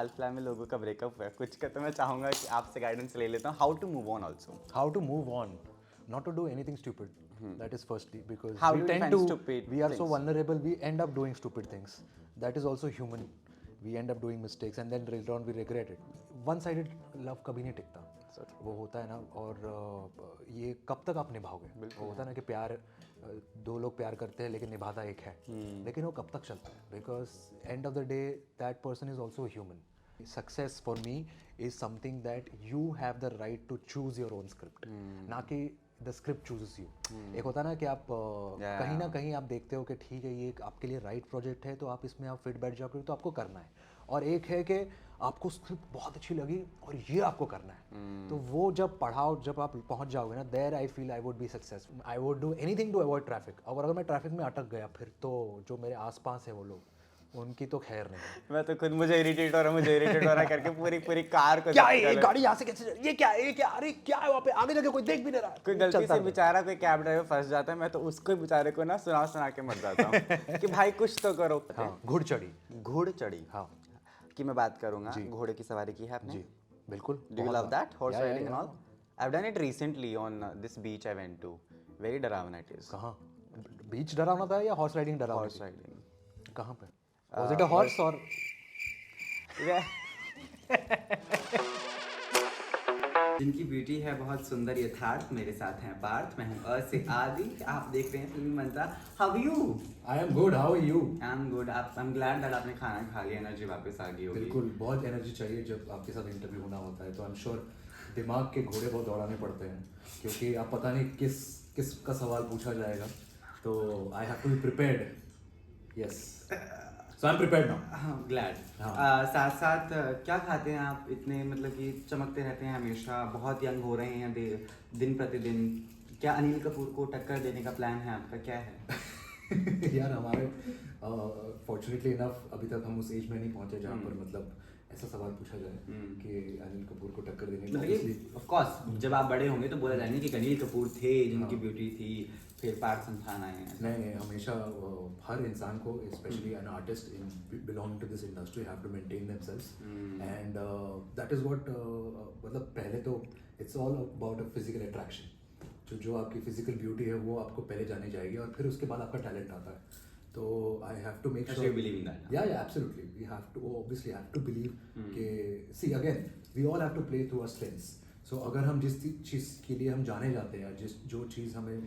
हाल फिलहाल में लोगों का ब्रेकअप हुआ है कुछ का, तो मैं चाहूंगा कि आपसे गाइडेंस ले लेता हूँ how to move on also. How to move on, not to do anything stupid. That is firstly because How we do you tend define to, stupid we are so things? vulnerable, we end up doing stupid things. That is also human. We end up doing mistakes and then later on we regret it. One sided love कभी नहीं टिकता. वो होता है ना. और ये कब तक आप निभाओगे. वो होता है ना कि प्यार दो लोग प्यार करते हैं लेकिन निभाता एक है. लेकिन वो कब तक चलता है. Because end of the day that person is also a human. Success for me is something that you have the right to choose your own script. ना कि the script chooses you. एक होता है ना कि आप कहीं ना कहीं आप देखते हो कि ठीक है ये आपके लिए राइट प्रोजेक्ट है तो आप इसमें आप फिट बैठ जाओगे तो आपको करना है. और एक है कि आपको स्क्रिप्ट बहुत अच्छी लगी और ये आपको करना है. तो वो जब पढ़ाओ जब आप पहुंच जाओगे ना there I feel I would be successful. I would do anything to avoid traffic. और अगर मैं ट्रैफिक में अटक गया फिर तो जो मेरे आसपास है वो लोग उनकी तो खैर नहीं. मैं तो खुद मुझे इरिटेट हो रहा है करके पूरी पूरी कार को क्या जब्त है कर ये ले. गाड़ी यहाँ से कैसे चल रही है? ये क्या है ये क्या अरे क्या है वहाँ पे आगे जाके कोई देख भी नहीं रहा. कोई गलती चलता से रहता. बेचारा कोई कैब ड्राइवर फंस जाता है मैं तो उसको बेचारे को ना सुना के मर जाता हूँ कि भाई कुछ तो करो. हाँ घुड़ चढ़ी. घोड़ चढ़ी हाँ की मैं बात करूंगा. घोड़े की सवारी की है आपने? जी बिल्कुल. Do you love that horse Yeah, yeah, riding and yeah. All? I have done it recently on this beach I went to. Very डरावना इट इज. कहाँ बीच डरावना था या हॉर्स राइडिंग डरावना हॉर्स थी? राइडिंग. कहाँ पे वाज इट अ हॉर्स और जिनकी ब्यूटी है बहुत सुंदर यथार्थ मेरे साथ हैं पार्थ. मैं हूं अ से आदि. आप देख रहे हैं Filmi Mantra. How are you? I am good. How are you? I am good. I am glad that आपने खाना खा लिया. एनर्जी वापस आ गई होगी. बिल्कुल बहुत एनर्जी चाहिए जब आपके साथ इंटरव्यू होना होता है. तो आई एम श्योर दिमाग के घोड़े बहुत दौड़ाने पड़ते हैं क्योंकि आप पता नहीं किस का सवाल पूछा जाएगा. तो I have to be prepared. Yes so I am prepared now. Glad. साथ साथ क्या खाते हैं आप इतने मतलब कि चमकते रहते हैं हमेशा. बहुत यंग हो रहे हैं दिन प्रतिदिन. क्या अनिल कपूर को टक्कर देने का प्लान है आपका? क्या है? यार हमारे फॉर्चुनेटली इनफ अभी तक हम उस एज में नहीं पहुंचे जहाँ पर मतलब ऐसा सवाल पूछा जाए कि अनिल कपूर को टक्कर देने का. मतलब ऑफ कोर्स जब आप बड़े होंगे तो बोला जाएगा कि अनिल कपूर थे जिनकी ब्यूटी थी फिर पार्थ संथान आए हैं. नहीं हमेशा हर इंसान को specially an artist in belonging to this industry have to maintain themselves and that is what मतलब पहले तो it's all about a physical attraction. जो आपकी फिजिकल ब्यूटी है वो आपको पहले जानी जाएगी और फिर उसके बाद आपका टैलेंट आता है. तो I have to make sure. Believe in that. Yeah absolutely we have to obviously have to believe कि see again we all have to play through our strengths. So अगर हम जिस चीज़ के लिए हम जाने जाते हैं जो चीज़ हमें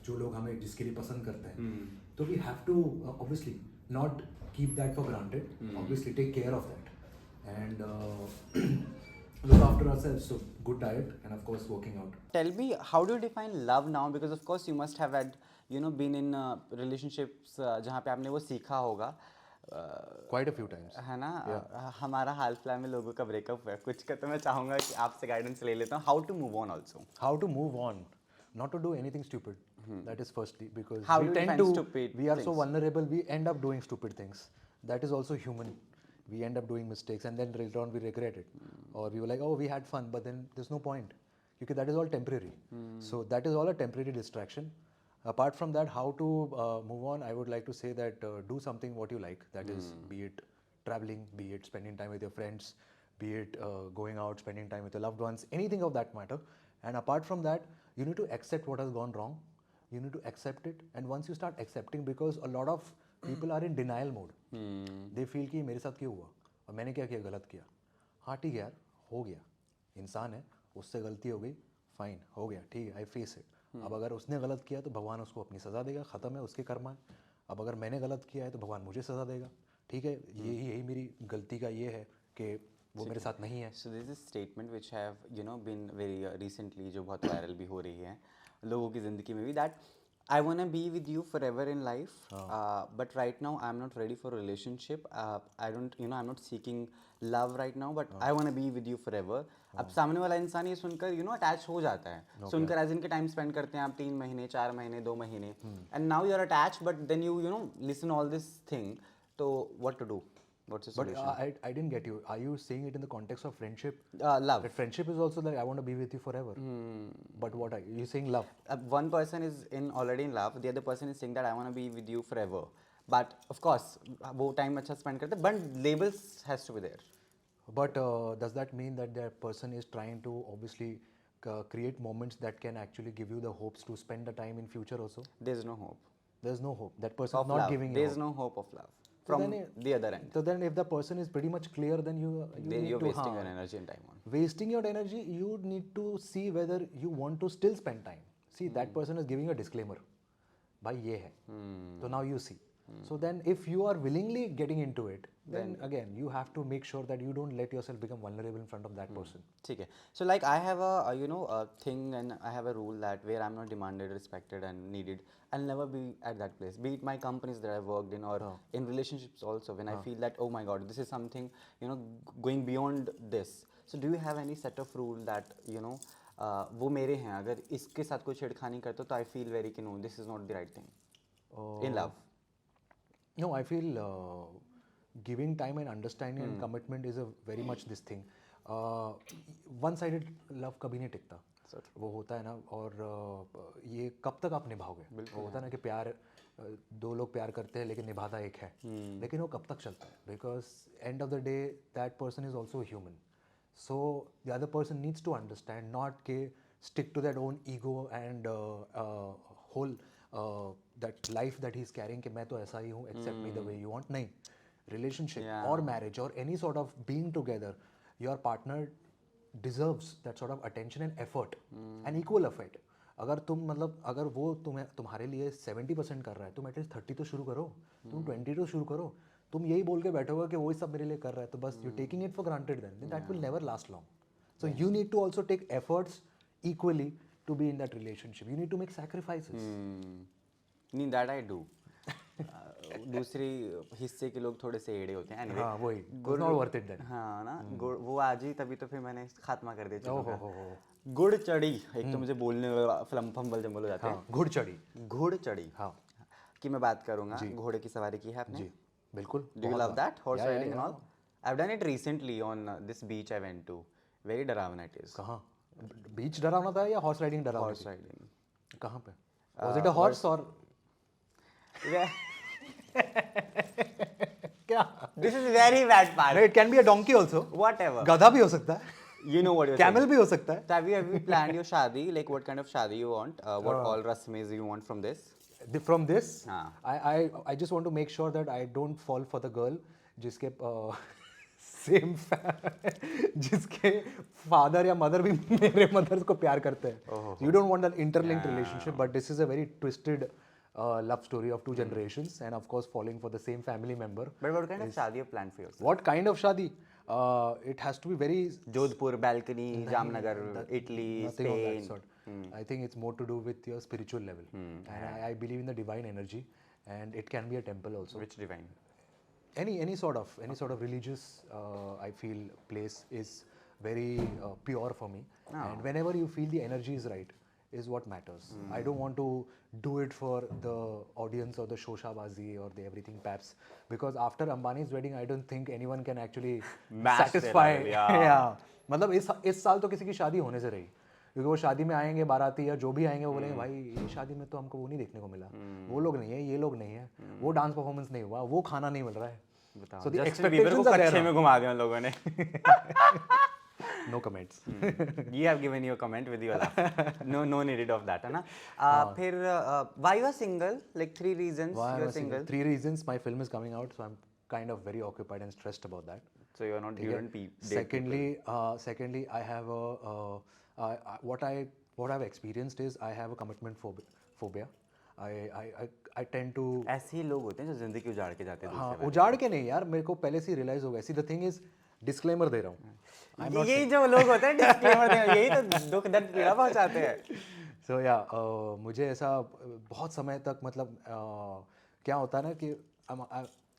जो लोग हमें जिसके लिए पसंद करते हैं तो we have to obviously not keep that for granted. Obviously take care of that and look after ourselves. So good diet and of course working out. Tell me, how do you define love now? Because of course you must have had been in relationships जहाँ पे आपने वो सीखा होगा. Quite a few times. है ना. हमारा हाल फिलहाल में लोगों का ब्रेकअप हुआ है कुछ का, तो मैं चाहूंगा कि आपसे गाइडेंस ले लेता हूँ how to move on also. How to move on, not to do anything stupid. That is firstly because How we do you tend define to, stupid we are so things? vulnerable, we end up doing stupid things. That is also human. We end up doing mistakes and then later on we regret it. Or we were like, oh, we had fun, but then there's no point. Because that is all temporary. So that is all a temporary distraction. Apart from that, how to move on, I would like to say that do something what you like. That is, be it traveling, be it spending time with your friends, be it going out, spending time with your loved ones, anything of that matter. And apart from that, you need to accept what has gone wrong. You need to accept it. And once you start accepting, because a lot of people are in denial mode. They feel कि मेरे साथ क्यों हुआ और मैंने क्या किया गलत किया. हाँ ठीक है यार हो गया. इंसान है उससे गलती हो गई फाइन हो गया ठीक है आई फेस इट. अब अगर उसने गलत किया तो भगवान उसको अपनी सज़ा देगा. ख़त्म है उसके कर्म है. अब अगर मैंने गलत किया है तो भगवान मुझे सज़ा देगा. ठीक है यही मेरी गलती का ये है कि वो मेरे साथ नहीं है. So this is statement which have been very recently जो बहुत वायरल भी हो रही है लोगों की ज़िंदगी में भी. That I wanna be with you forever in life, but right now I'm not ready for a relationship. I don't, I'm not seeking love right now, but I wanna be with you forever. अब सामने वाला इंसान ये सुनकर attach हो जाता है. सुनकर एज इनके टाइम स्पेंड करते हैं आप 3 महीने 4 महीने 2 महीने and now you're attached, but then you listen all this thing. So what to do? What's the But solution? I didn't get you. Are you saying it in the context of friendship? Love. That friendship is also that I want to be with you forever. But what are you saying? Love. One person is already in love, the other person is saying that I want to be with you forever. But of course, वो time अच्छा spend करते हैं, but labels has to be there. But does that mean that that person is trying to obviously create moments that can actually give you the hopes to spend the time in future also? There's no hope There's no hope. That person is of not love. giving you There's hope. no hope of love So from then, the other end. so then if the person is pretty much clear, then you need You're to wasting your energy and time on. wasting your energy. You need to see whether you want to still spend time. See, that person is giving a disclaimer. भाई ये है. So now you see. So then if you are willingly getting into it, then again you have to make sure that you don't let yourself become vulnerable in front of that person. ठीक है. So like I have a you know a thing and I have a rule that where I'm not demanded, respected and needed, I'll never be at that place. Be it my companies that I've worked in or in relationships also, when I feel that oh my god, this is something going beyond this. So do you have any set of rule that वो मेरे हैं, अगर इसके साथ कोई छेड़खानी करते तो I feel very कि no, this is not the right thing in love. No, I feel giving time and understanding and commitment is a very much this thing. One-sided love कभी नहीं टिकता. वो होता है ना, और ये कब तक आप निभाओगे? वो होता है ना कि प्यार दो लोग प्यार करते हैं लेकिन निभाता एक है, लेकिन वो कब तक चलता है? Because end of the day that person is also human. So the other person needs to understand, not के stick to their own ego and whole that life that he's carrying कि मैं तो ऐसा ही हूँ, accept me the way you want. नहीं, relationship or marriage or any sort of being together, your partner deserves that sort of attention and effort and equal effort. अगर तुम मतलब अगर वो तुम्हारे लिए 70% कर रहा है, तुम एटलीस्ट 30 तो शुरू करो, तुम 20 तो शुरू करो. तुम यही बोल के बैठोगे कि वो ही सब मेरे लिए कर रहा है, तो बस you taking it for granted, then that will never last long. So you need to also take efforts equally to be in that relationship. You need to make sacrifices. नहीं, that I do. दूसरी हिस्से के लोग थोड़े से एड़े होते हैं. Anyway, हाँ वही, it's not worth it then. हाँ ना, गुड़ वो आज ही तभी तो फिर मैंने खात्मा कर दिया चीज़ों का. गुड़ चढ़ी, एक तो मुझे बोलने में फंबल जंबल हो जाते हैं. घुड़ चढ़ी. घुड़ चढ़ी हाँ की मैं बात करूँगा. घोड़े की सवारी की है आपने? जी बिल्कुल. Do you love that horse riding and all? I've done it recently on this beach I went to. Very डरावना it is. कहाँ? बीच डरावना था या हॉर्स राइडिंग डरावना? Horse riding. कहाँ पे? Was it a horse or क्या? This is very bad part. It can be a donkey also. Whatever. गधा भी हो सकता है. You know what you're Camel saying. भी हो सकता है. So have you planned your shadi? Like what kind of shadi you want? What all rasmes you want from this? From this, हाँ. I just want to make sure that I don't fall for the girl जिसके same जिसके father या mother भी मेरे mother को प्यार करते हैं. You don't want that interlinked relationship, but this is a very twisted love story of two generations, and of course falling for the same family member. But what kind of shadi you planned for yourself? What kind of shadi? It has to be very Jodhpur, balcony, Jamnagar, Italy, nothing of Spain. that sort. I think it's more to do with your spiritual level, and I believe in the divine energy, and it can be a temple also. Which divine? Any sort of religious I feel place is very pure for me, and whenever you feel the energy is right is what matters. I don't want to do it for the audience or the shoshabazi or the everything paps, because after Ambani's wedding I don't think anyone can actually Match their satisfy. level, yeah. मतलब इस साल तो किसी की शादी होने से रही, क्योंकि वो शादी में आएंगे बाराती या जो भी आएंगे वो बोलेंगे भाई ये शादी में तो हमको वो नहीं देखने को मिला, वो लोग नहीं है, ये लोग नहीं है, वो डांस परफॉर्मेंस नहीं हुआ, वो खाना नहीं मिल रहा है. बताओ. So the Justin Bieber को expectations are there कच्चे now. में घुमा दिया उन लोगों ने. No comments. You have given your comment with your laugh. No needed of that, है ना? फिर why you are single? Like 3 reasons Why you am are I single? single. 3 reasons. My film is coming out, so I'm kind of very occupied and stressed about that. So you are not. You don't date Secondly, I have what I've experienced is I have a commitment phobia. I tend to. ऐसे ही लोग होते हैं जो जिंदगी उजाड़ के जाते हैं. हाँ, उजाड़ के नहीं यार, मेरे को पहले से ही रियलाइज हो गया. See the thing is, disclaimer दे रहा हूँ. यही जो लोग होते हैं डिस्क्लेमर देंगे, यही तो दुख दर्द पीड़ा पहुंचाते हैं. सो या मुझे ऐसा बहुत समय तक मतलब क्या होता है ना कि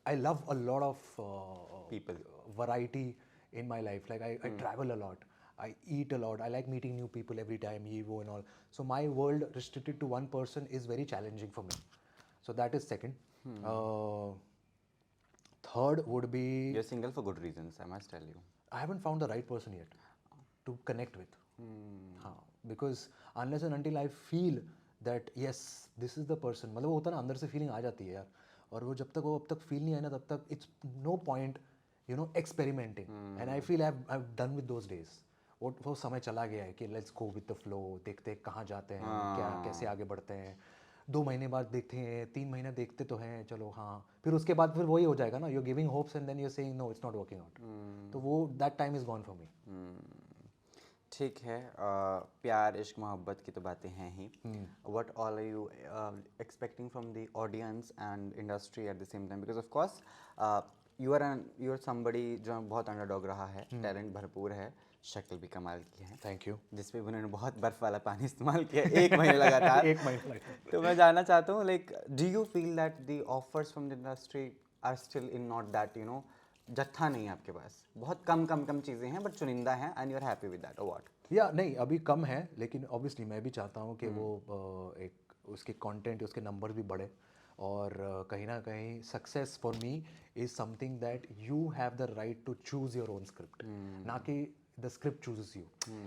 I love a lot of People. variety in my life. Like I travel a lot, I eat a lot, I like meeting new people every time, Evo and all. So my world restricted to one person is very challenging for me. So that is second. Third would be You're single for good reasons, I must tell you. I haven't found the right person yet to connect with. Because unless and until I feel that yes, this is the person, मतलब वो होता है ना अंदर से feeling आ जाती है यार, और वो जब तक वो अब तक feel नहीं आया ना तब तक it's no point you know, experimenting. And I feel I've done with those days. वो समय चला गया है कि let's go with the flow, देखते हैं कहाँ जाते हैं, क्या कैसे आगे बढ़ते हैं, 2 महीने बाद देखते हैं, 3 महीने देखते तो हैं, चलो हाँ, फिर उसके बाद फिर वही हो जाएगा ना, you're giving hopes and then you're saying no, it's not working out. तो वो that time is gone for me. ठीक है, प्यार इश्क मोहब्बत की तो बातें हैं ही. What all are you expecting from the audience and industry at the same time, because of course you are somebody जो बहुत अंडरडॉग रहा है, टैलेंट भरपूर है, शक्ल भी कमाल की है. Thank you. जिस पे उन्होंने बहुत बर्फ वाला पानी इस्तेमाल किया 1 महीने लगातार. 1 महीने लगातार. तो मैं जानना चाहता हूँ, like do you feel that the offers from the industry are still in not that, you know, जत्था नहीं है आपके पास, बहुत कम चीज़ें हैं बट चुनिंदा हैं, and you are happy with that और व्हाट? या नहीं, अभी कम है, लेकिन ऑब्वियसली मैं भी चाहता हूँ कि वो एक उसके कंटेंट, उसके नंबर भी बढ़े, और कहीं ना कहीं success for me is something that you have the right to choose your own script, ना कि द स्क्रिप्ट चूजेस यू.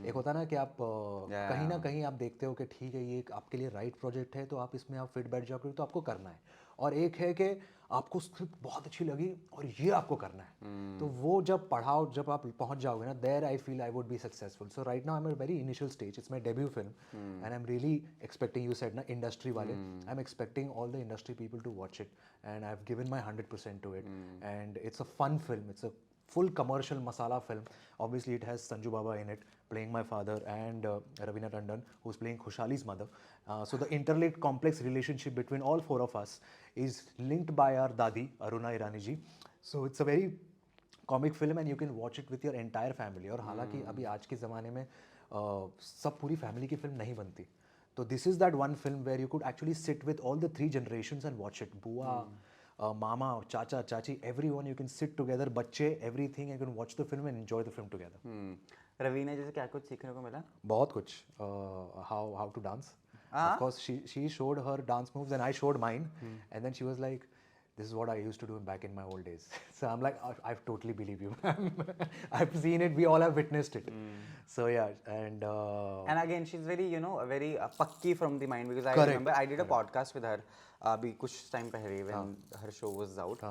एक होता है ना कि आप कहीं ना कहीं आप देखते हो कि ठीक है ये आपके लिए राइट प्रोजेक्ट है, तो आप इसमें आप फिट बैठ जाओगे, तो आपको करना है. और एक है कि आपको स्क्रिप्ट बहुत अच्छी लगी और ये आपको करना है, तो वो जब पढ़ाओ, जब आप पहुंच जाओगे ना, there I feel I would be successful. So right now I am at very initial stage, it's my debut film, and I am really expecting, you said ना इंडस्ट्री वाले, I am expecting all the industry people to watch it, and I have given my 100% to it, and it's a fun film, it's a full commercial masala film. Obviously it has Sanju Baba in it playing my father, and Raveena Tandon who's playing Khushali's mother. So the interlinked complex relationship between all four of us is linked by our dadi Aruna Irani ji. So it's a very comic film and you can watch it with your entire family. और हालांकि अभी आज के ज़माने में सब पूरी family की फिल्म नहीं बनती, तो this is that one film where you could actually sit with all the 3 generations and watch it. बुआ, मामा, चाचा, चाची, everyone, you can sit together, बच्चे, everything, you can watch the film and enjoy the film together. Raveena जी से क्या कुछ सीखने को मिला? बहुत कुछ. How to dance. Of course, she showed her dance moves and I showed mine, and then she was like, this is what I used to do back in my old days. So I'm like, I totally believe you. I've seen it. We all have witnessed it. So yeah, and again, she's very, you know, very pakki from the mind, because I Correct. remember I did a podcast with her अभी कुछ time पहले when her show was out.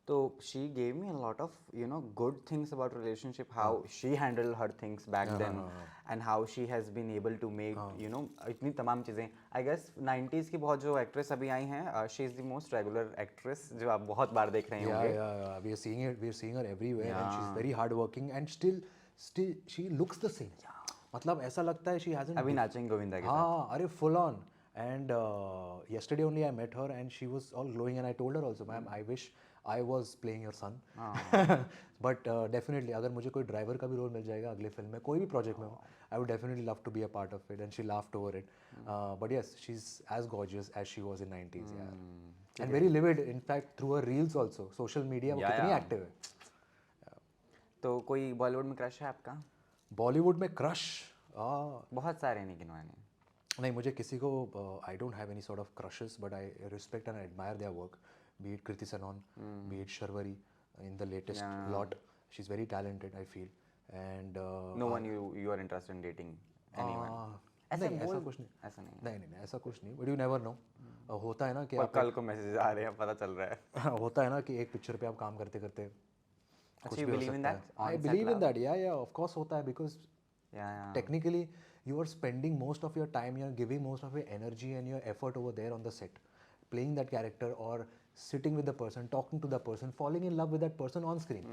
So she gave me a lot of, you know, good things about relationship, how she handled her things back then, and how she has been able to make, you know, इतनी तमाम चीज़ें. I guess 90s की बहुत जो actress अभी आई हैं, she is the most regular actress जो आप बहुत बार देख रहे होंगे. yeah, we are seeing it. We are seeing her everywhere, and she's very hardworking, and still she looks the same. मतलब ऐसा लगता है she hasn't. अभी नाचेंगे गोविंदा के साथ. हाँ, अरे full on. And yesterday only I met her and she was all glowing, and I told her also, ma'am, I wish I was playing your son. But definitely अगर मुझे कोई ड्राइवर का भी रोल मिल जाएगा अगले फिल्म में, कोई भी प्रोजेक्ट में हो, I would definitely love to be a part of it. And she laughed over it. But yes, she's as gorgeous as she was in 90s. Yeah. And very livid, in fact, through her reels also. Social media, वो कितनी active है. तो कोई बॉलीवुड में crush है आपका? बॉलीवुड में crush बहुत सारे नहीं गिनवाने. नहीं, मुझे किसी को, I don't have any sort of crushes, but I respect and admire their work, be it Kriti Sanon, be it Sharvari in the latest lot. She is very talented, I feel. And no one you are interested in dating anyone? ऐसा कुछ नहीं. ऐसा नहीं. नहीं, ऐसा कुछ नहीं, but you never know. होता है ना कि कल को मैसेज आ रहे हैं, पता चल रहा है. होता है ना कि एक पिक्चर पे आप काम करते करते कुछ भी हो सकता है. I believe in that. या ऑफ कोर्स होता है, because technically you are spending most of your time, you are giving most of your energy and your effort over there on the set, playing that character or sitting with the person, talking to the person, falling in love with that person on screen.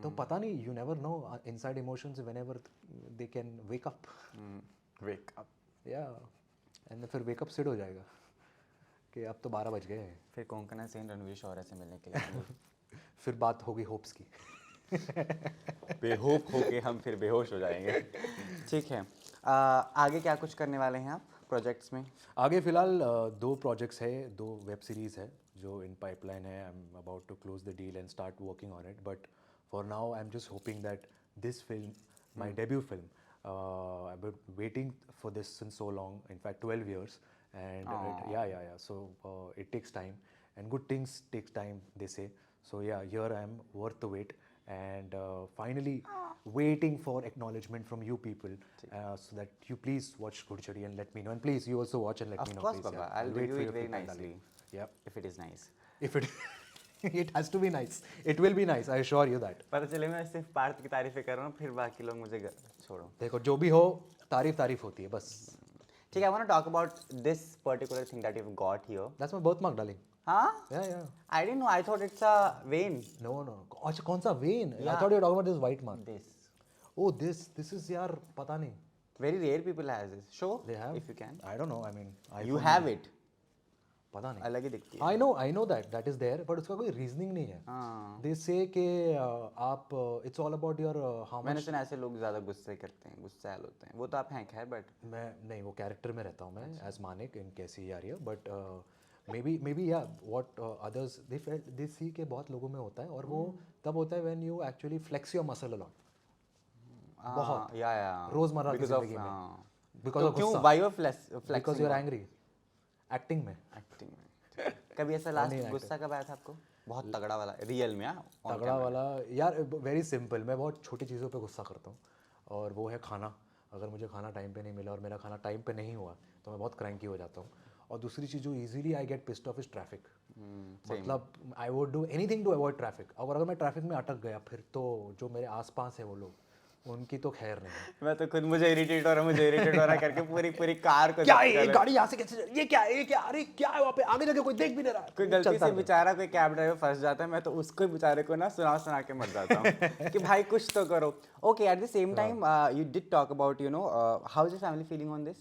तो पता नहीं, you never know inside emotions whenever they can wake up. Wake up. Yeah, and फिर wake up sid हो जाएगा कि अब तो 12 बज गए हैं. फिर कोंकणा सेन रणवीर शौर्य से मिलने के लिए फिर बात होगी होप्स की. बेहोप होके हम फिर बेहोश हो जाएंगे. ठीक है, आगे क्या कुछ करने वाले हैं आप प्रोजेक्ट्स में? आगे फिलहाल 2 प्रोजेक्ट्स है, 2 वेब सीरीज़ है जो इन पाइपलाइन है. I am about to close the deal and start working on it, but for now I am just hoping that this film, my debut film, I been waiting for this since so long, in fact 12 years, and yeah, so it takes time and good things takes time, they say. So yeah, here I am, worth the wait, and finally waiting for acknowledgement from you people, so that you please watch Gurchadi and let me know, and please you also watch and let me know. Of course, please. Baba. Yeah. I'll wait review for it your very feedback, nicely. darling. Yep. If it is nice. If it It has to be nice. It will be nice. I assure you that. पता चले मैं सिर्फ पार्थ की तारीफें कर रहा हूँ, फिर बाकी लोग मुझे छोड़ो। देखो जो भी हो तारीफ होती है बस. ठीक है, I want to talk about this particular thing that you've got here. That's my birthmark, darling. हाँ? Yeah. I didn't know. I thought it's a vein. No. अच्छा कौन सा vein? I Yeah. thought you were talking about this white mark. This. Oh, this is यार पता नहीं. Very rare people has this. Show They have. if you can. I don't know. I mean. You have it. पता नहीं. अलग ही दिखती है. I know that is there, but उसका कोई reasoning नहीं है. हाँ. They say कि आप it's all about your how much. मैंने सुना ऐसे लोग ज़्यादा गुस्से करते हैं, गुस्सैल होते हैं. वो तो आप हैं खैर, but मैं नहीं वो कैरेक्टर में रहता हूँ मैं एज मानिक इन कैसी आ रही है बट मे बी या व्हाट अदर्स दे सी के बहुत लोगों में होता है और वो तब होता है when you actually flex your muscle a lot बहुत या रोजमर्रा की जिंदगी में बिकॉज ऑफ क्यों गुस्सा why you are because you are angry acting में एक्टिंग में. कभी ऐसा लास्ट गुस्सा कब आया था आपको? बहुत तगड़ा वाला रियल में? तगड़ा वाला यार वेरी सिंपल. मैं बहुत छोटी चीज़ों पे गुस्सा करता हूँ और वो है खाना. अगर मुझे खाना टाइम पे नहीं मिला और मेरा खाना टाइम पे नहीं हुआ तो मैं बहुत क्रैंकी हो जाता हूँ. और दूसरी चीज़ जो easily I get pissed off is traffic. मतलब I would do anything to avoid traffic. और अगर मैं ट्रैफिक में अटक गया फिर तो जो मेरे आसपास है वो लोग उनकी तो खैर नहीं है. मैं तो खुद मुझे इरिटेट हो रहा करके पूरी कार को क्या ये गाड़ी यहाँ से कैसे ये क्या अरे क्या है वहाँ पे आगे जाके कोई देख भी नहीं रहा. कोई गलती से बेचारा कोई कैब ड्राइवर फंस जाता है, मैं तो उसको बेचारे को ना सुना के मर जाता हूँ कि भाई कुछ तो करो. Okay, at the same time you did talk about you know how is your family feeling on this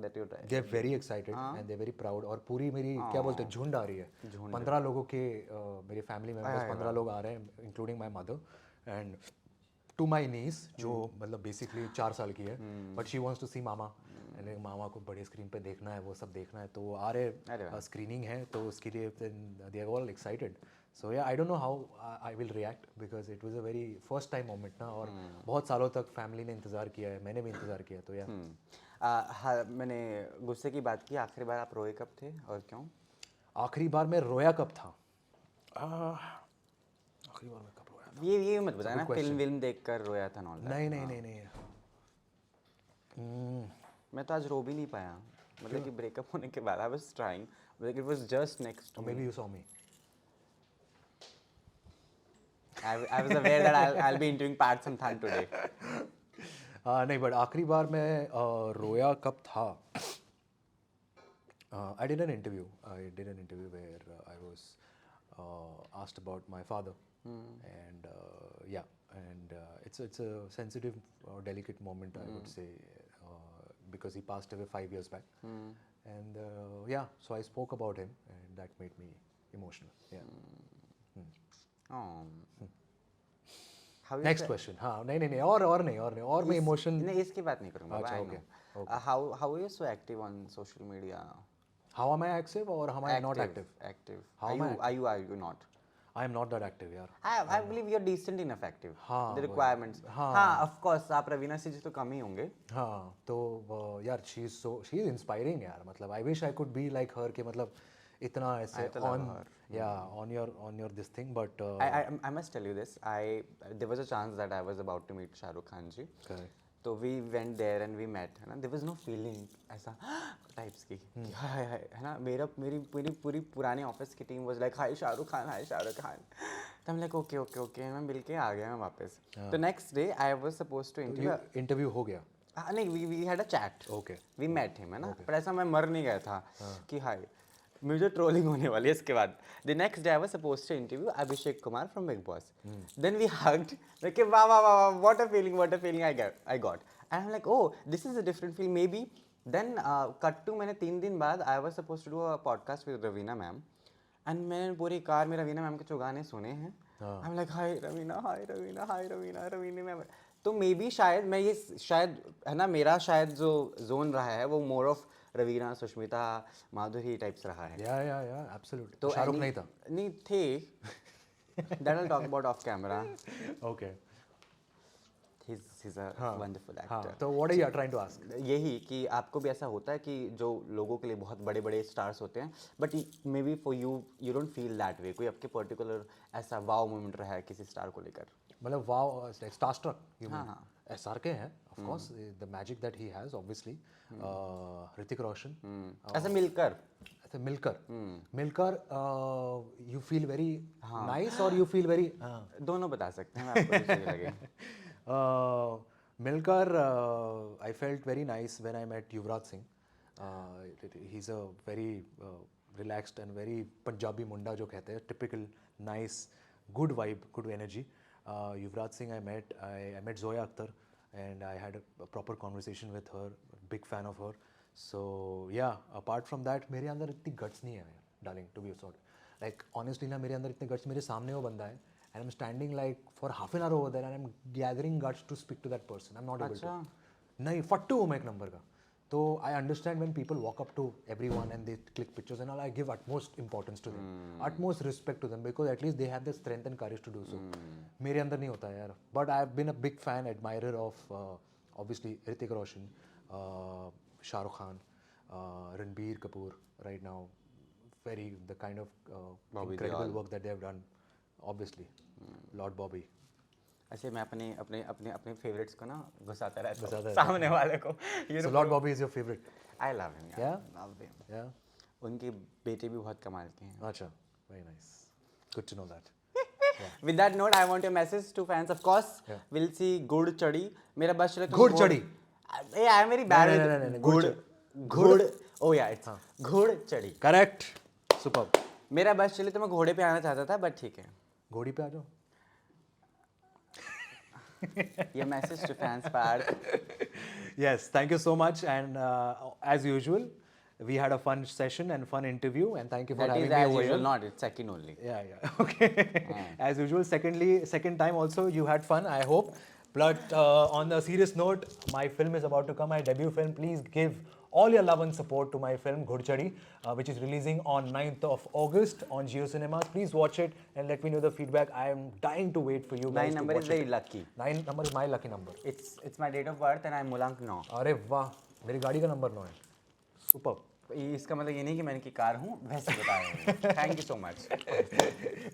that you try? They are very excited and they very proud. और पूरी मेरी क्या बोलते हैं झुंड आ रही है. 15 लोगों के मेरे फैमिली मेंबर्स 15 लोग आ रहे हैं including my mother and to my niece जो मतलब बेसिकली 4 साल की है but she wants to see मामा एंड मामा को बड़ी स्क्रीन पे देखना है वो सब देखना है तो वो आ रहे स्क्रीनिंग है तो उसके लिए दे आर ऑल एक्साइटेड. सो या I don't know how I will react because it was a very first time moment ना और बहुत सालों तक फैमिली ने इंतज़ार किया है, मैंने भी इंतज़ार किया. तो या मैंने गुस्से की बात की. आखिरी बार आप रोए कब थे और क्यों? आखिरी बार मैं रोया कब था? आखिरी बार मैं कब रोया था? ये मत बताया ना फिल्म देखकर रोया था. नहीं. मैं तो आज रो भी नहीं पाया. मतलब कि ब्रेकअप होने के बाद I was trying like it was just next to me. Maybe you saw me. I was aware that I'll be interviewing Pat Samthan today. नहीं बट आखिरी बार मैं रोया कब था? I did an interview where I was asked about my father and it's a sensitive delicate moment I would say because he passed away 5 years back and so I spoke about him and that made me emotional. Next question. हाँ नहीं और मैं emotion नहीं इसकी बात नहीं करूँगा. अच्छा okay. how are you so active on social media? How am I active or how am I not active? Are you not? I am not that active यार. I believe you're decent enough active. हाँ, the requirements. हाँ of course आप रवीना से जी तो कम ही होंगे. हाँ तो यार she is inspiring यार. मतलब I wish I could be like her कि मतलब इतना ऐसे on your this thing but I must tell you this. There was a chance that I was about to meet Shah Rukh Khan ji. Correct. तो we went there and we met है ना. There was no feeling ऐसा types की हाय है ना. मेरी पूरी पुरानी ऑफिस की टीम वाज लाइक हाय शाहरुख खान. तो हम लाइक ओके मैं मिल के आ गया मैं वापस. तो next day I was suppose to interview हो गया? नहीं we had a chat. Okay we met him है ना. पर ऐसा मैं मर नहीं गया था कि हाय मुझे ट्रोलिंग होने वाली है. इसके बाद the next day I was supposed to interview Abhishek Kumar from Bigg Boss. Then we hugged like वाह what a feeling I got and I am like oh this is a different feel maybe. Then cut to मैंने 3 दिन बाद I was supposed to do a podcast with Raveena ma'am and मैंने पूरी car में Raveena ma'am के जो गाने सुने हैं. आई am like hi Raveena ma'am. तो मे बी शायद मैं ये शायद है ना मेरा शायद जो जोन रहा है वो more of Raveena Sushmita Madhuri types रहा है. या एब्सोल्युटली. तो शाहरुख नहीं था? नहीं थे. That will talk about of camera. Okay. he's a wonderful actor. तो what are you trying to ask? यही कि आपको भी ऐसा होता है कि जो लोगों के लिए बहुत बड़े स्टार्स होते हैं but may be for you don't feel that way. कोई आपके पर्टिकुलर ऐसा वाव मोमेंट रहा है किसी स्टार को लेकर? मतलब wow star struck you mean? SRK है of course the magic that he has obviously. Hrithik Roshan ऐसा मिलकर थे मिलकर मिलकर यू फील वेरी नाइस और यू फील वेरी दोनों बता सकते हैं, मैं आपको जो सही लगे. मिलकर I felt very nice when I met Yuvraj Singh. He is a very relaxed and very Punjabi मुंडा जो कहते हैं, typical nice good vibe good energy. Yuvraj Singh I met Zoya Akhtar and I had a proper conversation with her, big fan of her. So yeah, apart from that मेरे अंदर इतनी guts नहीं है darling, to be sort. Like honestly ना मेरे अंदर इतने guts, मेरे सामने वो बंदा है and I'm standing like for half an hour over there and I'm gathering guts to speak to that person. I'm not able to. नहीं फट्टू हूँ मैं एक नंबर का. तो I understand when people walk up to everyone and they click pictures and all, I give utmost importance to them, utmost respect to them because at least they have the strength and courage to do so. मेरे अंदर नहीं होता है यार. But I have been a big fan, admirer of obviously Hrithik Roshan, Shah Rukh Khan, Ranbir Kapoor right now. Very the kind of incredible work that they have done. Obviously, Lord Bobby. ऐसे मैं अपने अपने अपने अपने favourites को ना घुसाता रहता हूँ सामने वाले को. So Lord Bobby is your favorite? I love him. Yeah? Love him. Yeah. उनके बेटे भी बहुत कमाल के हैं. अच्छा, very nice. Good to know that. With that note, I want your message to fans. Of course, Yeah. we'll see Good Chadi. मेरा बस चले तो Good Chadi. Hey, I am very bad with no. Good. Oh yeah, it's Good Chadi. Correct. Superb. मेरा बस चले तो मैं घोड़े पे आना चाहता था, but ठीक है. घोड़ी पे आ जाओ. Your message to fans, Parth. Yes, thank you so much. And as usual, we had a fun session and fun interview. And thank you for That having is me as over usual, here. not it's second only. Yeah. Okay. As usual. Second time also you had fun, I hope. But on a serious note, my film is about to come, my debut film. Please give all your love and support to my film Ghud Chadi, which is releasing on 9th of August on Jio Cinemas. Please watch it and let me know the feedback. I am dying to wait for you guys 9 number to is watch very it. lucky. 9 number is my lucky number. It's my date of birth and I'm Mulank 9. अरे वाह, मेरी गाड़ी का number 9 है. Superb. इसका मतलब ये नहीं कि मैं इनकी कार हूँ, वैसे बताया. Thank you so much.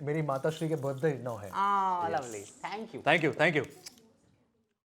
मेरी माता श्री के बर्थडे 9 है. Ah, lovely. Thank you. Thank you.